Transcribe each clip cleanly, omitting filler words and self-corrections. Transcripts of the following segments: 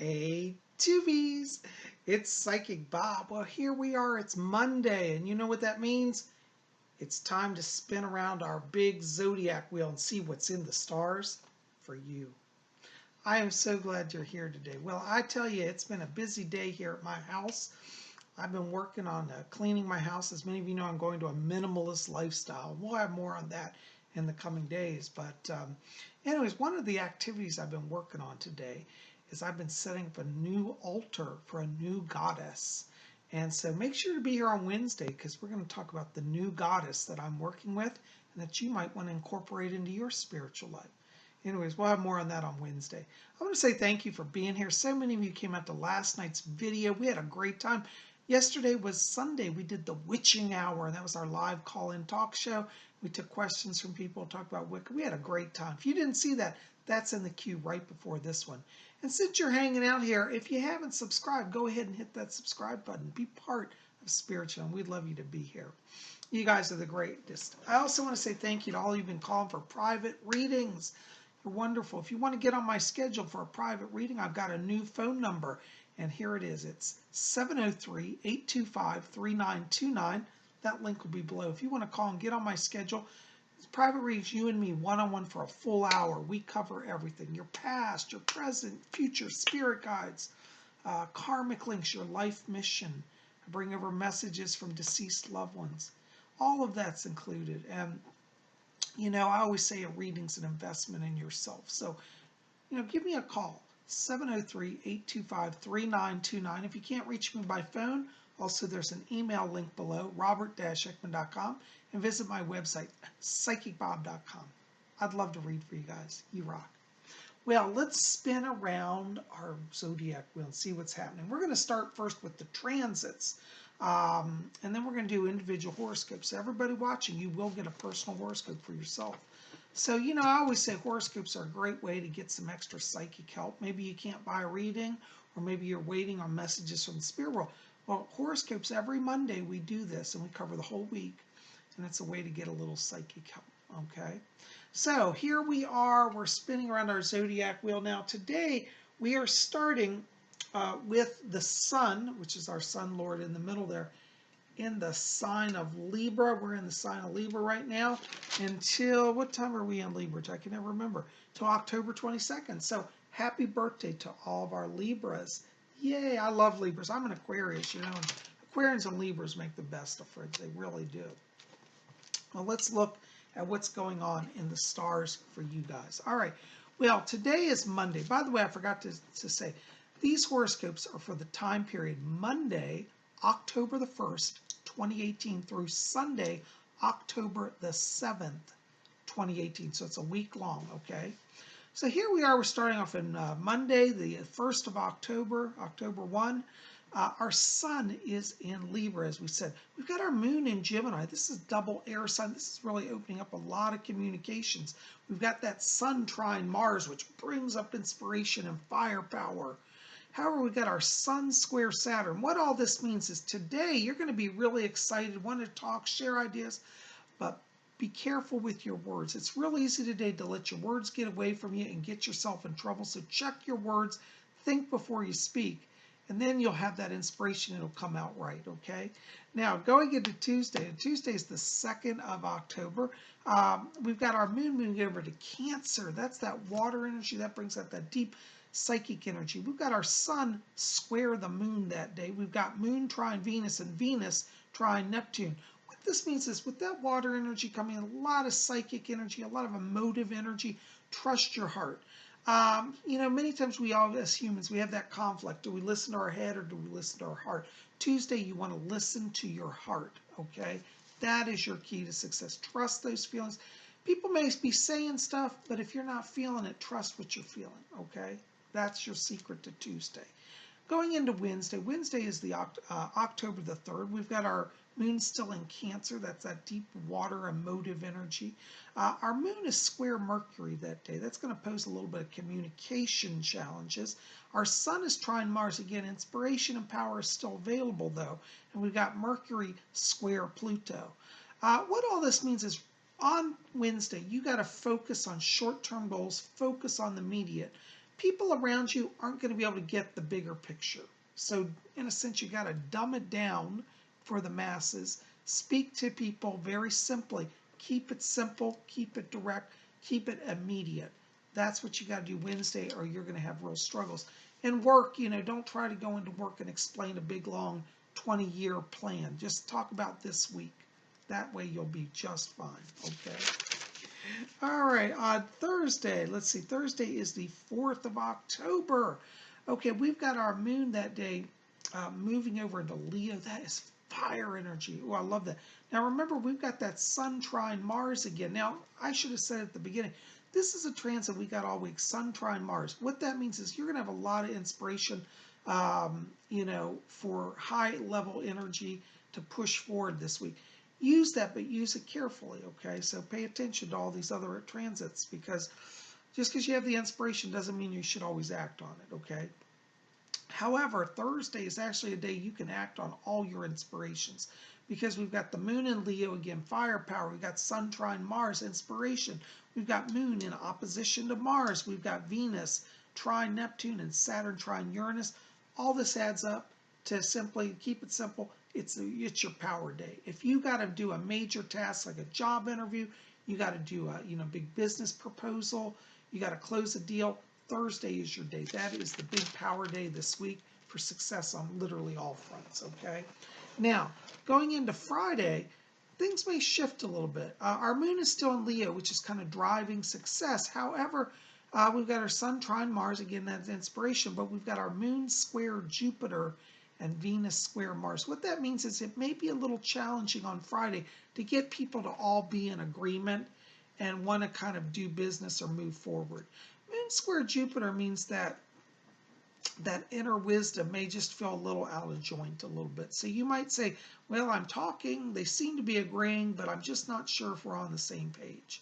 Hey, Tubies! It's Psychic Bob. Well, here we are. It's Monday, and you know what that means? It's time to spin around our big Zodiac wheel and see what's in the stars for you. I am so glad you're here today. Well, I tell you, it's been a busy day here at my house. I've been working on cleaning my house. As many of you know, I'm going to a minimalist lifestyle. We'll have more on that in the coming days. But anyways, one of the activities I've been working on today is I've been setting up a new altar for a new goddess. And so make sure to be here on Wednesday because we're going to talk about the new goddess that I'm working with and that you might want to incorporate into your spiritual life. Anyways, we'll have more on that on Wednesday. I want to say thank you for being here. So many of you came out to last night's video. We had a great time. Yesterday was Sunday. We did the Witching Hour, and that was our live call-in talk show. We took questions from people, talked about Wicca. We had a great time. If you didn't see that, that's in the queue right before this one. And since you're hanging out here, if you haven't subscribed, go ahead and hit that subscribe button. Be part of Spiritual, and we'd love you to be here. You guys are the greatest. I also want to say thank you to all you've been calling for private readings. You're wonderful. If you want to get on my schedule for a private reading, I've got a new phone number, and here it is. It's 703-825-3929. That link will be below. If you want to call and get on my schedule, it's private readings, you and me, one-on-one for a full hour. We cover everything. Your past, your present, future, spirit guides, karmic links, your life mission. I bring over messages from deceased loved ones. All of that's included. And you know, I always say a reading's an investment in yourself. So, you know, give me a call, 703-825-3929. If you can't reach me by phone, also there's an email link below, robert-ekman.com, and visit my website, psychicbob.com. I'd love to read for you guys. You rock. Well, let's spin around our zodiac wheel and see what's happening. We're going to start first with the transits. And then we're going to do individual horoscopes. So everybody watching, you will get a personal horoscope for yourself. So, you know, I always say horoscopes are a great way to get some extra psychic help. Maybe you can't buy a reading, or maybe you're waiting on messages from the spirit world. Well, horoscopes, every Monday we do this, and we cover the whole week. And it's a way to get a little psychic help, okay? So here we are. We're spinning around our zodiac wheel. Now, today we are starting with the sun, which is our sun lord in the middle there, in the sign of Libra. We're in the sign of Libra right now until, what time are we in Libra? I can never remember. Till October 22nd. So happy birthday to all of our Libras. Yay, I love Libras. I'm an Aquarius, you know. And Aquarians and Libras make the best of friends. They really do. Well, let's look at what's going on in the stars for you guys. All right. Well, today is Monday. By the way, I forgot to say, these horoscopes are for the time period Monday, October the 1st, 2018 through Sunday, October the 7th, 2018. So it's a week long, okay? So here we are. We're starting off in Monday, the 1st of October, October 1. Our sun is in Libra, as we said. We've got our moon in Gemini. This is double air sign. This is really opening up a lot of communications. We've got that sun trine Mars, which brings up inspiration and firepower. However, we've got our sun square Saturn. What all this means is today you're going to be really excited, want to talk, share ideas, but be careful with your words. It's real easy today to let your words get away from you and get yourself in trouble. So check your words, think before you speak, and then you'll have that inspiration. It'll come out right, okay? Now, going into Tuesday, and Tuesday is the 2nd of October. We've got our moon moving over to Cancer. That's that water energy. That brings out that deep psychic energy. We've got our sun square the moon that day. We've got moon trine Venus and Venus trine Neptune. What this means is with that water energy coming in, a lot of psychic energy, a lot of emotive energy. Trust your heart. You know, many times we all, as humans, we have that conflict. Do we listen to our head or do we listen to our heart? Tuesday, you want to listen to your heart, okay? That is your key to success. Trust those feelings. People may be saying stuff, but if you're not feeling it, trust what you're feeling, okay? That's your secret to Tuesday. Going into Wednesday, Wednesday is the October the 3rd. We've got our moon still in Cancer. That's that deep water emotive energy. Our moon is square Mercury that day. That's going to pose a little bit of communication challenges. Our sun is trine Mars. Again, inspiration and power is still available, though. And we've got Mercury square Pluto. What all this means is on Wednesday, you got to focus on short-term goals, focus on the immediate. people around you aren't going to be able to get the bigger picture. So in a sense, you got to dumb it down for the masses. Speak to people very simply. Keep it simple, keep it direct, keep it immediate. That's what you got to do Wednesday, or you're going to have real struggles. And work, don't try to go into work and explain a big, long 20-year plan. Just talk about this week. That way you'll be just fine, okay? All right, on Thursday, let's see, Thursday is the 4th of October. Okay, we've got our moon that day moving over into Leo. That is fire energy. Oh, I love that. Now remember, we've got that Sun trine Mars again. Now, I should have said at the beginning, this is a transit we got all week, Sun trine Mars. What that means is you're going to have a lot of inspiration, for high-level energy to push forward this week. Use that, but use it carefully, okay? So pay attention to all these other transits, because just because you have the inspiration doesn't mean you should always act on it, okay? However, Thursday is actually a day you can act on all your inspirations, because we've got the moon in Leo again, firepower. We've got Sun trine Mars, inspiration. We've got moon in opposition to Mars. We've got Venus trine Neptune and Saturn trine Uranus. All this adds up to simply keep it simple. It's your power day. If you got to do a major task like a job interview, you got to do a big business proposal, you got to close a deal, Thursday is your day. That is the big power day this week for success on literally all fronts, okay? Now, going into Friday, things may shift a little bit. Our moon is still in Leo, which is kind of driving success. However, we've got our Sun trine Mars, again, that's inspiration, but we've got our moon square Jupiter and Venus square Mars. What that means is it may be a little challenging on Friday to get people to all be in agreement and want to kind of do business or move forward. Moon square Jupiter means that inner wisdom may just feel a little out of joint a little bit. So you might say, well, I'm talking, they seem to be agreeing, but I'm just not sure if we're on the same page.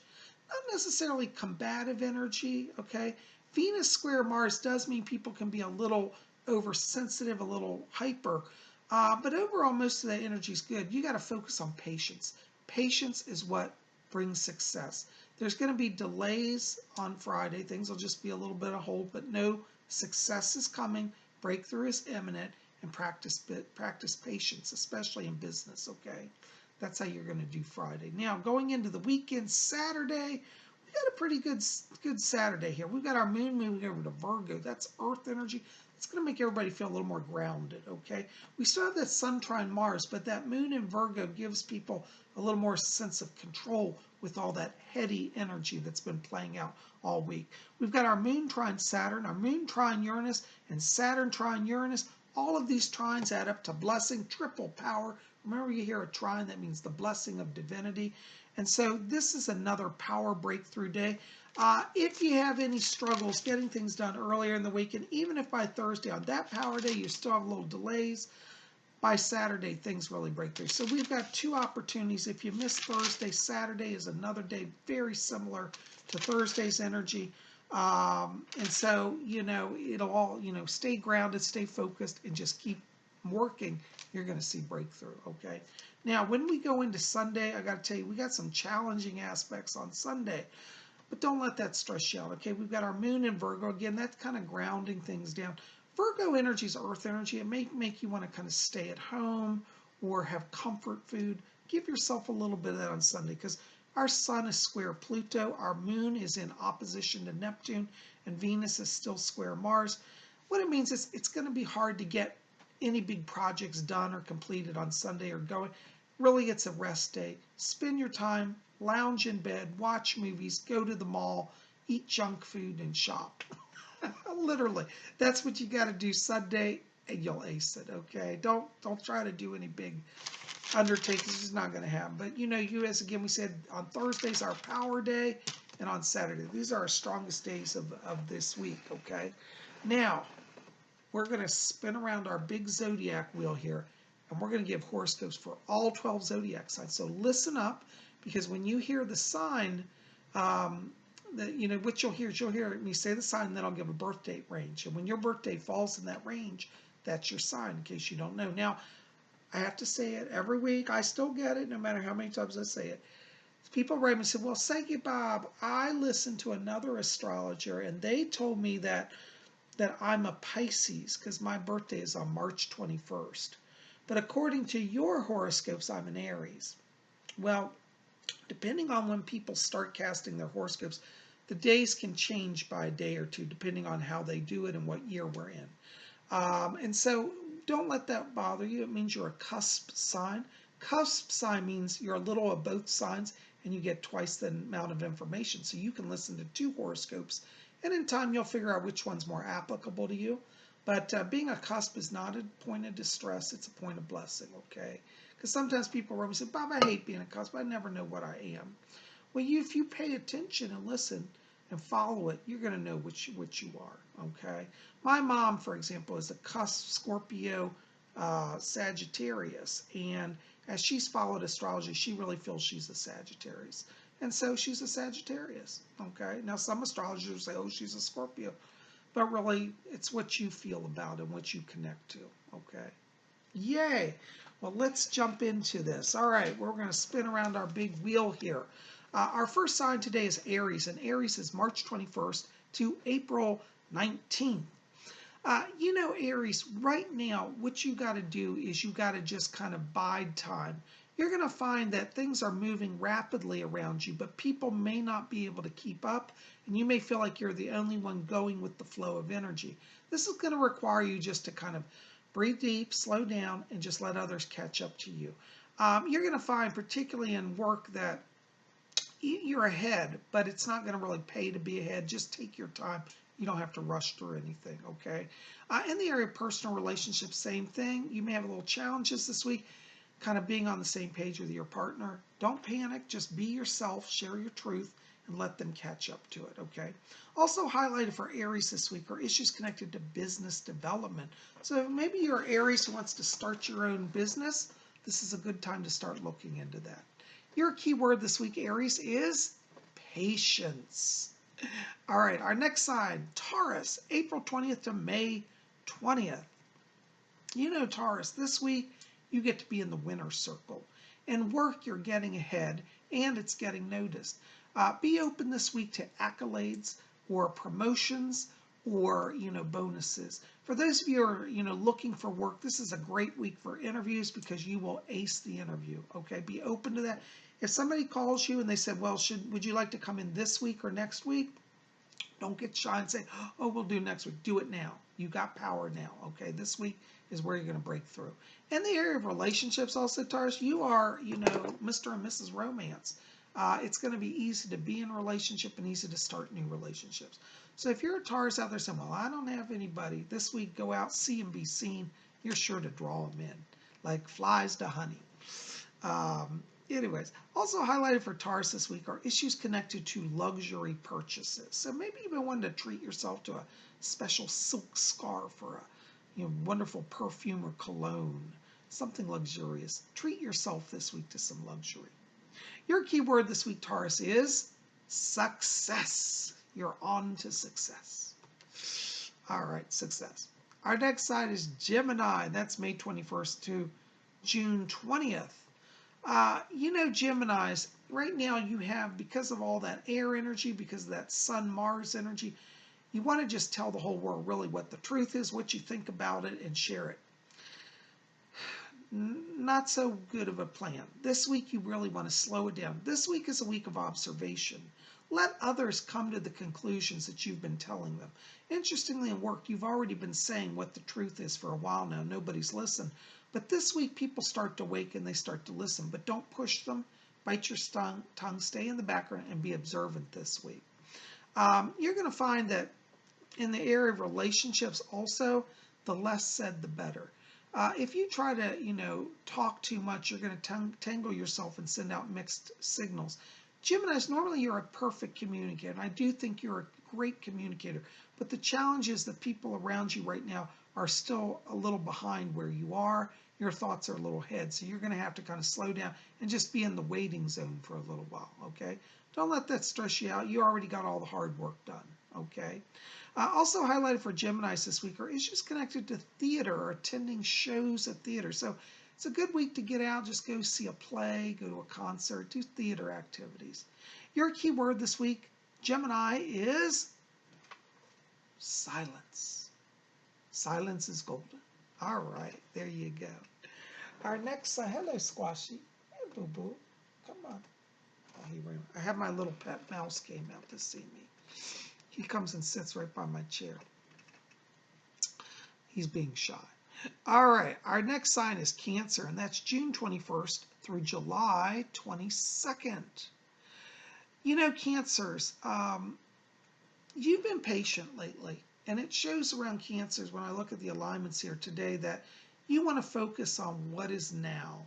Not necessarily combative energy, okay? Venus square Mars does mean people can be a little oversensitive, a little hyper, but overall most of that energy is good. You got to focus on patience. Patience is what brings success. There's going to be delays on Friday. Things will just be a little bit of hold, but no, success is coming. Breakthrough is imminent, and practice patience, especially in business, okay? That's how you're going to do Friday. Now, going into the weekend, Saturday, we got a pretty good Saturday here. We've got our moon moving over to Virgo. That's earth energy. It's going to make everybody feel a little more grounded, okay? We still have that Sun trine Mars, but that moon in Virgo gives people a little more sense of control with all that heady energy that's been playing out all week. We've got our moon trine Saturn, our moon trine Uranus, and Saturn trine Uranus. All of these trines add up to blessing, triple power. Remember, you hear a trine, that means the blessing of divinity. And so this is another power breakthrough day. If you have any struggles getting things done earlier in the week, and even if by Thursday on that power day you still have little delays, by Saturday things really break through. So we've got two opportunities. If you miss Thursday, Saturday is another day very similar to Thursday's energy. And so, it'll all, stay grounded, stay focused, and just keep working. You're going to see breakthrough, okay? Now, when we go into Sunday, I got to tell you, we got some challenging aspects on Sunday. But don't let that stress you out, okay? We've got our moon in Virgo. Again, that's kind of grounding things down. Virgo energy is earth energy. It may make you want to kind of stay at home or have comfort food. Give yourself a little bit of that on Sunday, because our sun is square Pluto. Our moon is in opposition to Neptune, and Venus is still square Mars. What it means is it's going to be hard to get any big projects done or completed on Sunday or going. Really, it's a rest day. Spend your time, lounge in bed, watch movies, go to the mall, eat junk food, and shop. Literally, that's what you got to do Sunday, and you'll ace it, okay? Don't try to do any big undertakings. It's just not going to happen. But, as again, we said, on Thursday's our power day, and on Saturday. These are our strongest days of this week, okay? Now, we're going to spin around our big zodiac wheel here, and we're going to give horoscopes for all 12 zodiac signs. So listen up, because when you hear the sign, what you'll hear me say the sign, and then I'll give a birth date range. And when your birthday falls in that range, that's your sign, in case you don't know. Now, I have to say it every week. I still get it, no matter how many times I say it. People write me and say, well, Psychic Bob, I listened to another astrologer and they told me that I'm a Pisces because my birthday is on March 21st. But according to your horoscopes, I'm an Aries. Well, depending on when people start casting their horoscopes, the days can change by a day or two depending on how they do it and what year we're in. And so don't let that bother you. It means you're a cusp sign. Cusp sign means you're a little of both signs and you get twice the amount of information. So you can listen to two horoscopes and in time you'll figure out which one's more applicable to you. But being a cusp is not a point of distress, it's a point of blessing, okay? Because sometimes people write me and say, Bob, I hate being a cusp. I never know what I am. Well, if you pay attention and listen and follow it, you're going to know which you are, okay? My mom, for example, is a cusp Scorpio Sagittarius, and as she's followed astrology, she really feels she's a Sagittarius. And so she's a Sagittarius, okay? Now, some astrologers say, oh, she's a Scorpio, but really, it's what you feel about and what you connect to, okay? Yay! Well, let's jump into this. All right, we're going to spin around our big wheel here. Our first sign today is Aries, and Aries is March 21st to April 19th. Aries, right now, what you got to do is you got to just kind of bide time. You're going to find that things are moving rapidly around you, but people may not be able to keep up, and you may feel like you're the only one going with the flow of energy. This is going to require you just to kind of breathe deep, slow down, and just let others catch up to you. You're going to find, particularly in work, that you're ahead, but it's not going to really pay to be ahead. Just take your time. You don't have to rush through anything, okay? In the area of personal relationships, same thing. You may have a little challenges this week, kind of being on the same page with your partner. Don't panic. Just be yourself, share your truth, and let them catch up to it, okay? Also highlighted for Aries this week are issues connected to business development. So maybe you're Aries who wants to start your own business. This is a good time to start looking into that. Your keyword this week, Aries, is patience. All right, our next sign, Taurus, April 20th to May 20th. Taurus, this week you get to be in the winner's circle. In work, you're getting ahead and it's getting noticed. Be open this week to accolades or promotions or, bonuses. For those of you who are, looking for work, this is a great week for interviews because you will ace the interview, okay? Be open to that. If somebody calls you and they said, well, would you like to come in this week or next week? Don't get shy and say, oh, we'll do next week. Do it now. You got power now, okay? This week is where you're going to break through. In the area of relationships also, Taurus, you are, Mr. and Mrs. Romance. It's going to be easy to be in a relationship and easy to start new relationships. So if you're a Taurus out there saying, well, I don't have anybody, this week go out, see and be seen, you're sure to draw them in, like flies to honey. Anyways, also highlighted for Taurus this week are issues connected to luxury purchases. So maybe you've been wanting to treat yourself to a special silk scarf or a wonderful perfume or cologne, something luxurious. Treat yourself this week to some luxury. Your keyword this week, Taurus, is success. You're on to success. All right, success. Our next sign is Gemini. That's May 21st to June 20th. Geminis, right now you have, because of all that air energy, because of that Sun-Mars energy, you want to just tell the whole world really what the truth is, what you think about it, and share it. Not so good of a plan. This week you really want to slow it down. This week is a week of observation. Let others come to the conclusions that you've been telling them. Interestingly, in work, you've already been saying what the truth is for a while now. Nobody's listened. But this week, people start to wake and they start to listen. But don't push them. Bite your tongue. Stay in the background and be observant this week. You're going to find that in the area of relationships also, the less said, the better. If you try to, talk too much, you're going to tangle yourself and send out mixed signals. Geminis, normally you're a perfect communicator, and I do think you're a great communicator, but the challenge is that people around you right now are still a little behind where you are. Your thoughts are a little ahead, so you're going to have to kind of slow down and just be in the waiting zone for a little while, okay? Don't let that stress you out. You already got all the hard work done, okay? Also highlighted for Geminis this week are issues connected to theater or attending shows at theater. So It's a good week to get out, just go see a play, go to a concert, do theater activities. Your keyword this week, Gemini, is silence. Silence is golden. All right, there you go. Our next, hello, Squashy. Hey, boo boo. Come on. Oh, I have my little pet mouse came out to see me. He comes and sits right by my chair. He's being shy. All right, our next sign is Cancer, and that's June 21st through July 22nd. You know, Cancers, you've been patient lately, and it shows around Cancers when I look at the alignments here today that you want to focus on what is now.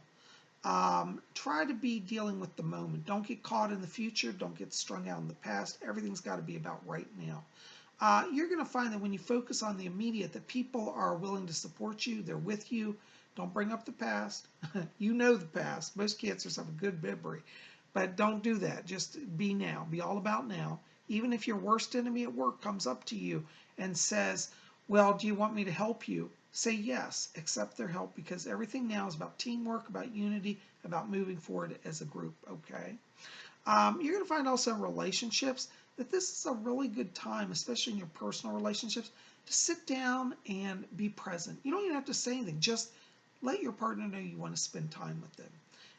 Try to be dealing with the moment. Don't get caught in the future. Don't get strung out in the past. Everything's got to be about right now. You're going to find that when you focus on the immediate, that people are willing to support you. They're with you. Don't bring up the past. You know the past. Most Cancers have a good memory. But don't do that. Just be now. Be all about now. Even if your worst enemy at work comes up to you and says, well, do you want me to help you? Say yes. Accept their help, because everything now is about teamwork, about unity, about moving forward as a group, okay? You're going to find also in relationships that this is a really good time, especially in your personal relationships, to sit down and be present. You don't even have to say anything. Just let your partner know you want to spend time with them.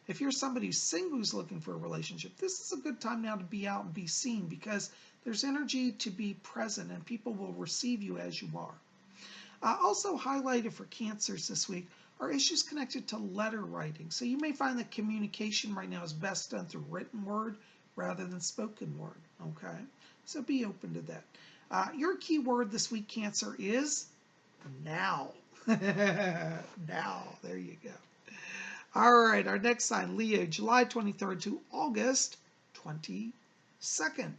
If you're somebody who's single who's looking for a relationship, this is a good time now to be out and be seen, because there's energy to be present and people will receive you as you are. Also highlighted for Cancers this week are issues connected to letter writing. So you may find that communication right now is best done through written word rather than spoken word, okay? So be open to that. Your key word this week, Cancer, is now. Now, there you go. All right, our next sign, Leo, July 23rd to August 22nd.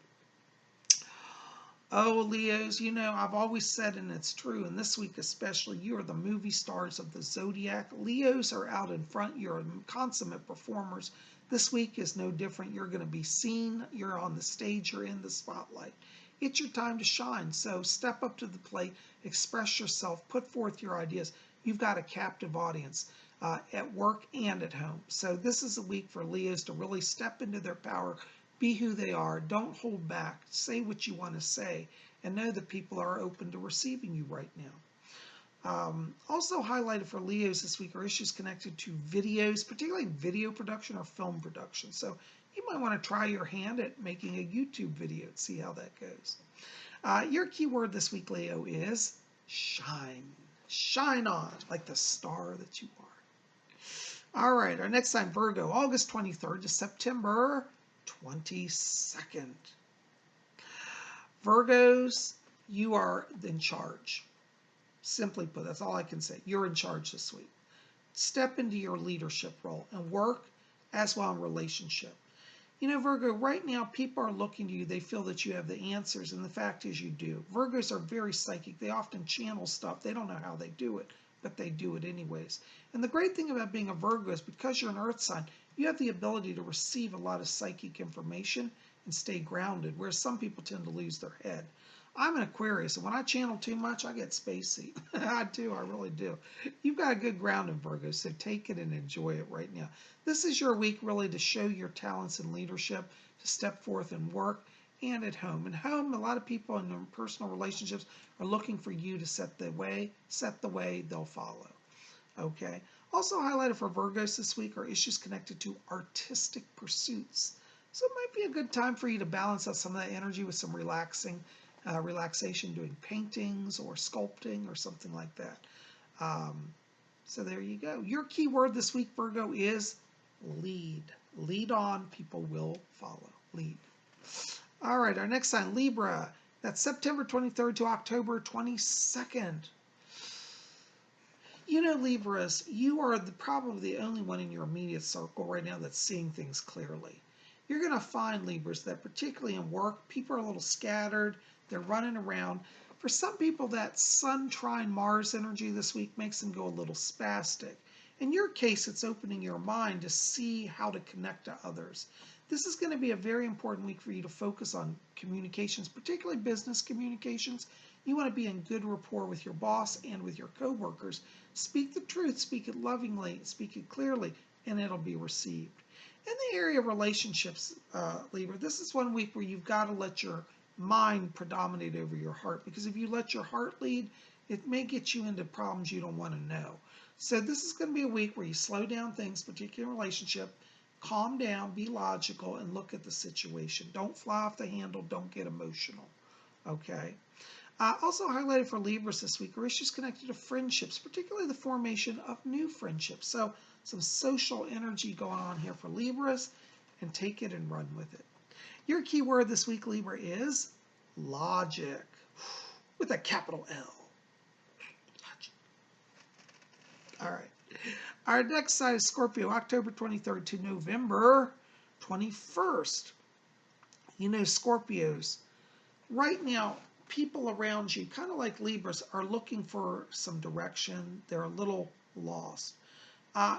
Oh, Leos, you know, I've always said, and it's true, and this week especially, you are the movie stars of the Zodiac. Leos are out in front. You're consummate performers. This week is no different. You're going to be seen. You're on the stage. You're in the spotlight. It's your time to shine. So step up to the plate, express yourself, put forth your ideas. You've got a captive audience at work and at home. So this is a week for Leos to really step into their power, be who they are, don't hold back, say what you want to say, and know that people are open to receiving you right now. Also highlighted for Leos this week are issues connected to videos, particularly video production or film production. So you might want to try your hand at making a YouTube video and see how that goes. Your keyword this week, Leo, is shine. Shine on like the star that you are. All right, our next sign, Virgo, August 23rd to September 22nd. Virgos, you are in charge. Simply put, that's all I can say. You're in charge this week. Step into your leadership role and work as well in relationship. You know, Virgo, right now people are looking to you. They feel that you have the answers, and the fact is you do. Virgos are very psychic. They often channel stuff. They don't know how they do it, but they do it anyways. And the great thing about being a Virgo is because you're an earth sign, you have the ability to receive a lot of psychic information and stay grounded, whereas some people tend to lose their head. I'm an Aquarius, and when I channel too much, I get spacey. I do, I really do. You've got a good ground in Virgo, so take it and enjoy it right now. This is your week really to show your talents in leadership, to step forth and work, and at home. And home, a lot of people in their personal relationships are looking for you to set the way, they'll follow. Okay. Also highlighted for Virgos this week are issues connected to artistic pursuits. So it might be a good time for you to balance out some of that energy with some relaxation, doing paintings or sculpting or something like that. So there you go. Your key word this week, Virgo, is lead. Lead on. People will follow. Lead. All right, our next sign, Libra. That's September 23rd to October 22nd. You know, Libras, you are probably the only one in your immediate circle right now that's seeing things clearly. You're going to find, Libras, that particularly in work, people are a little scattered. They're running around. For some people, that Sun trine Mars energy this week makes them go a little spastic. In your case, it's opening your mind to see how to connect to others. This is going to be a very important week for you to focus on communications, particularly business communications. You want to be in good rapport with your boss and with your coworkers. Speak the truth, speak it lovingly, speak it clearly, and it'll be received. In the area of relationships, Libra, this is one week where you've got to let your mind predominate over your heart, because if you let your heart lead, it may get you into problems you don't want to know. So this is going to be a week where you slow down things, particularly in a relationship, calm down, be logical, and look at the situation. Don't fly off the handle, don't get emotional, okay? Also highlighted for Libras this week are issues connected to friendships, particularly the formation of new friendships. So some social energy going on here for Libras, and take it and run with it. Your key word this week, Libra, is logic, with a capital L. Logic. All right. Our next sign is Scorpio, October 23rd to November 21st. You know, Scorpios, right now, people around you, kind of like Libras, are looking for some direction. They're a little lost.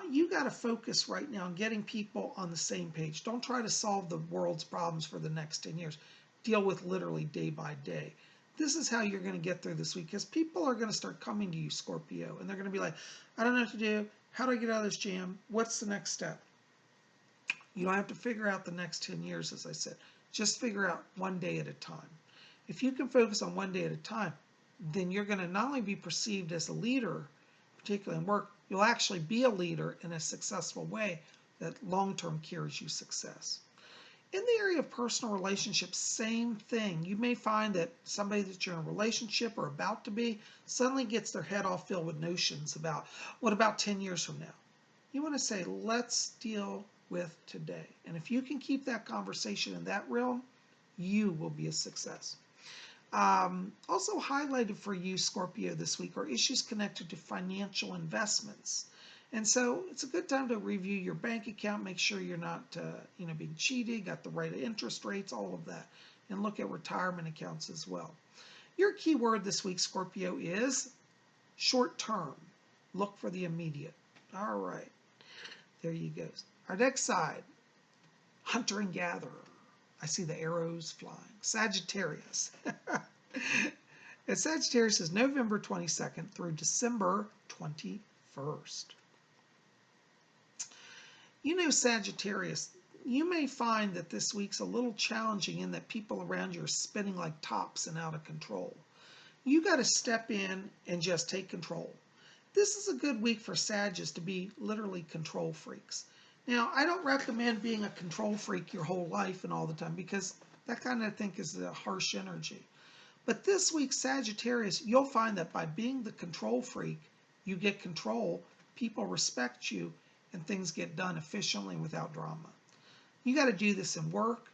You got to focus right now on getting people on the same page. Don't try to solve the world's problems for the next 10 years. Deal with literally day by day. This is how you're going to get through this week, because people are going to start coming to you, Scorpio, and they're going to be like, I don't know what to do. How do I get out of this jam? What's the next step? You don't have to figure out the next 10 years, as I said. Just figure out one day at a time. If you can focus on one day at a time, then you're going to not only be perceived as a leader, particularly in work, you'll actually be a leader in a successful way that long-term carries you success. In the area of personal relationships, same thing. You may find that somebody that you're in a relationship or about to be suddenly gets their head all filled with notions about, what about 10 years from now? You want to say, let's deal with today. And if you can keep that conversation in that realm, you will be a success. Also highlighted for you, Scorpio, this week are issues connected to financial investments. And so it's a good time to review your bank account, make sure you're not being cheated, got the right interest rates, all of that. And look at retirement accounts as well. Your key word this week, Scorpio, is short term. Look for the immediate. All right. There you go. Our next side, hunter and gatherer. I see the arrows flying. Sagittarius. And Sagittarius is November 22nd through December 21st. You know, Sagittarius, you may find that this week's a little challenging in that people around you are spinning like tops and out of control. You got to step in and just take control. This is a good week for Sagittarius to be literally control freaks. Now, I don't recommend being a control freak your whole life and all the time, because that kind of, I think, is a harsh energy. But this week, Sagittarius, you'll find that by being the control freak, you get control, people respect you, and things get done efficiently without drama. You got to do this in work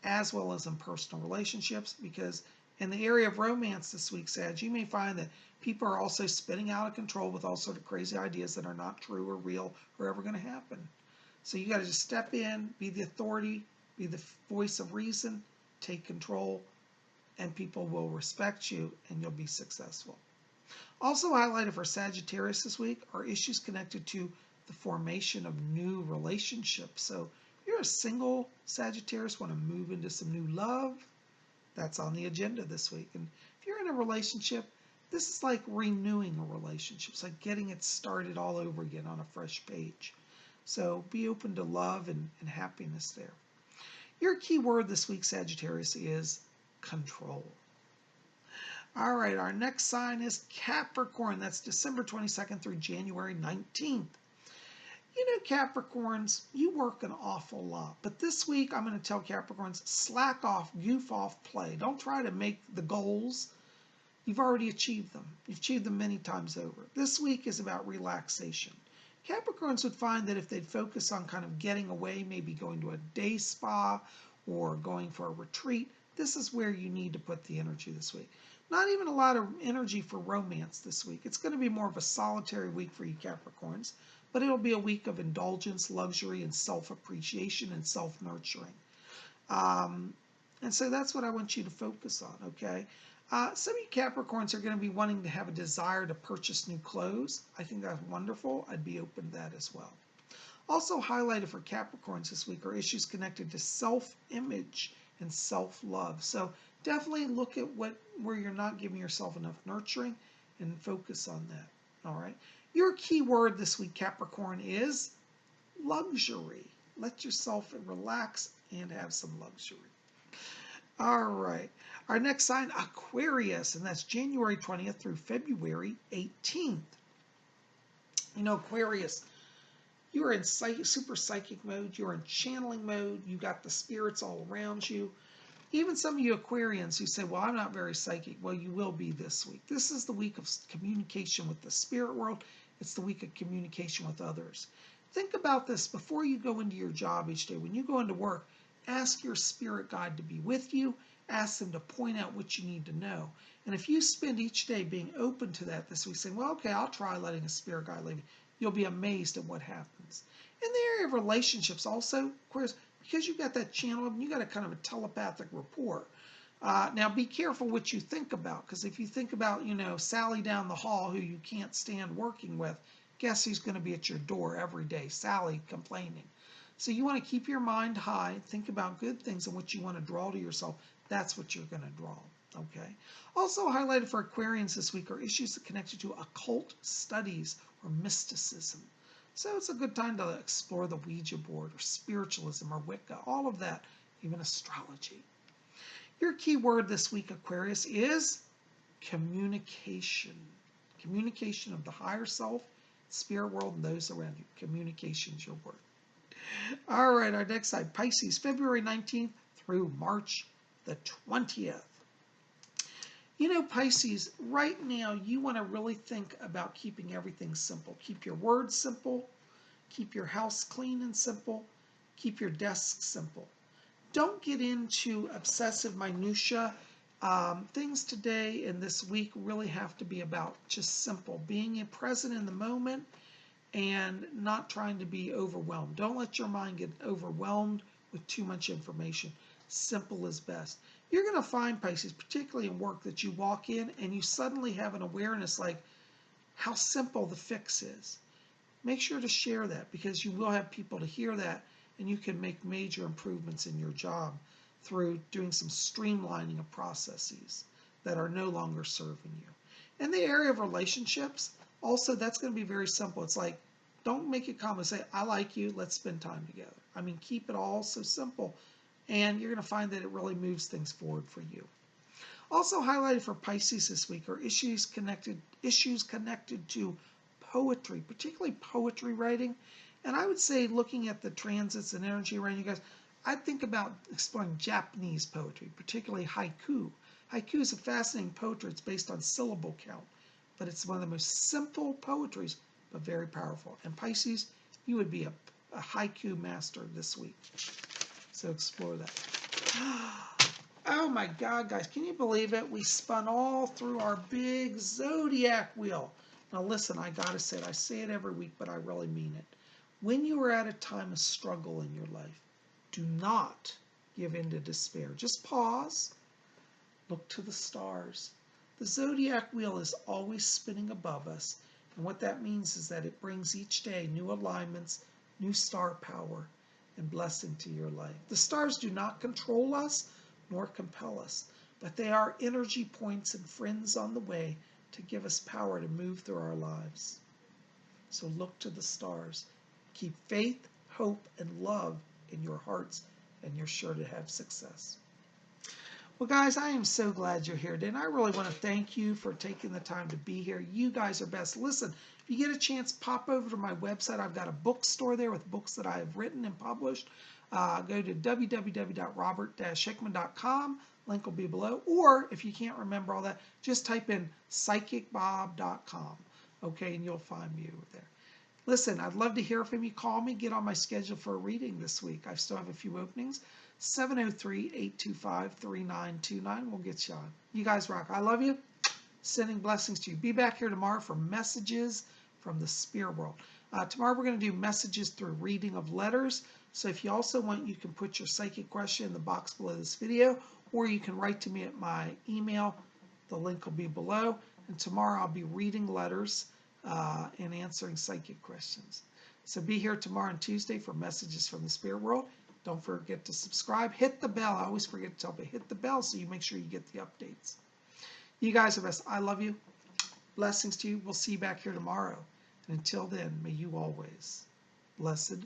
as well as in personal relationships, because in the area of romance this week, Sag, you may find that people are also spinning out of control with all sort of crazy ideas that are not true or real or ever going to happen. So you got to just step in, be the authority, be the voice of reason, take control, and people will respect you and you'll be successful. Also highlighted for Sagittarius this week are issues connected to the formation of new relationships. So if you're a single Sagittarius, want to move into some new love, that's on the agenda this week. And if you're in a relationship, this is like renewing a relationship. It's like getting it started all over again on a fresh page. So be open to love and happiness there. Your key word this week, Sagittarius, is control. All right, our next sign is Capricorn. That's December 22nd through January 19th. You know, Capricorns, you work an awful lot. But this week, I'm going to tell Capricorns, slack off, goof off, play. Don't try to make the goals. You've already achieved them. You've achieved them many times over. This week is about relaxation. Capricorns would find that if they'd focus on kind of getting away, maybe going to a day spa or going for a retreat, this is where you need to put the energy this week. Not even a lot of energy for romance this week. It's going to be more of a solitary week for you Capricorns, but it'll be a week of indulgence, luxury, and self-appreciation and self-nurturing. And so that's what I want you to focus on, okay? Some of you Capricorns are going to be wanting to have a desire to purchase new clothes. I think that's wonderful. I'd be open to that as well. Also highlighted for Capricorns this week are issues connected to self-image and self-love. So definitely look at where you're not giving yourself enough nurturing and focus on that. All right. Your key word this week, Capricorn, is luxury. Let yourself relax and have some luxury. All right. Our next sign, Aquarius, and that's January 20th through February 18th. You know, Aquarius, you are in super psychic mode. You're in channeling mode. You got the spirits all around you. Even some of you Aquarians who say, well, I'm not very psychic. Well, you will be this week. This is the week of communication with the spirit world. It's the week of communication with others. Think about this before you go into your job each day. When you go into work, ask your spirit guide to be with you. Ask them to point out what you need to know. And if you spend each day being open to that this week, saying, well, okay, I'll try letting a spirit guide lead me, you'll be amazed at what happens. In the area of relationships also, of course, because you've got that channel, you got a kind of a telepathic rapport. Now, be careful what you think about, because if you think about, you know, Sally down the hall who you can't stand working with, guess who's going to be at your door every day? Sally complaining. So you want to keep your mind high, think about good things and what you want to draw to yourself. That's what you're going to draw. Okay. Also highlighted for Aquarians this week are issues connected to occult studies or mysticism. So it's a good time to explore the Ouija board or spiritualism or Wicca, all of that, even astrology. Your key word this week, Aquarius, is communication. Communication of the higher self, spirit world, and those around you. Communication is your word. All right, our next side, Pisces, February 19th through March the 20th. You know, Pisces, right now you want to really think about keeping everything simple. Keep your words simple. Keep your house clean and simple. Keep your desk simple. Don't get into obsessive minutia. Things today and this week really have to be about just simple. Being present in the moment and not trying to be overwhelmed. Don't let your mind get overwhelmed with too much information. Simple is best. You're going to find, Pisces, particularly in work, that you walk in and you suddenly have an awareness like how simple the fix is. Make sure to share that, because you will have people to hear that, and you can make major improvements in your job through doing some streamlining of processes that are no longer serving you. In the area of relationships, also, that's going to be very simple. It's like, don't make it common. Say, I like you, let's spend time together. I mean, keep it all so simple, and you're going to find that it really moves things forward for you. Also highlighted for Pisces this week are issues connected to poetry, particularly poetry writing. And I would say, looking at the transits and energy around you guys, I'd think about exploring Japanese poetry, particularly haiku. Haiku is a fascinating poetry. It's based on syllable count, but it's one of the most simple poetries, but very powerful. And Pisces, you would be a haiku master this week. So explore that. Oh my God, guys, can you believe it? We spun all through our big Zodiac wheel. Now listen, I gotta say it. I say it every week, but I really mean it. When you are at a time of struggle in your life, do not give in to despair. Just pause, look to the stars. The Zodiac wheel is always spinning above us, and what that means is that it brings each day new alignments, new star power, and blessing to your life. The stars do not control us nor compel us, but they are energy points and friends on the way to give us power to move through our lives. So look to the stars. Keep faith, hope, and love in your hearts, and you're sure to have success. Well, guys, I am so glad you're here today, and I really want to thank you for taking the time to be here. You guys are best. Listen, if you get a chance, pop over to my website. I've got a bookstore there with books that I have written and published. Go to www.robert-hickman.com. Link will be below. Or if you can't remember all that, just type in psychicbob.com. Okay, and you'll find me over there. Listen, I'd love to hear from you. Call me. Get on my schedule for a reading this week. I still have a few openings. 703-825-3929. We'll get you on. You guys rock. I love you. Sending blessings to you. Be back here tomorrow for messages from the spirit world. Tomorrow we're going to do messages through reading of letters. So if you also want, you can put your psychic question in the box below this video, or you can write to me at my email. The link will be below. And tomorrow I'll be reading letters and answering psychic questions. So be here tomorrow and Tuesday for messages from the spirit world. Don't forget to subscribe. Hit the bell. I always forget to tell you, hit the bell so you make sure you get the updates. You guys are best. I love you. Blessings to you. We'll see you back here tomorrow. And until then, may you always, blessed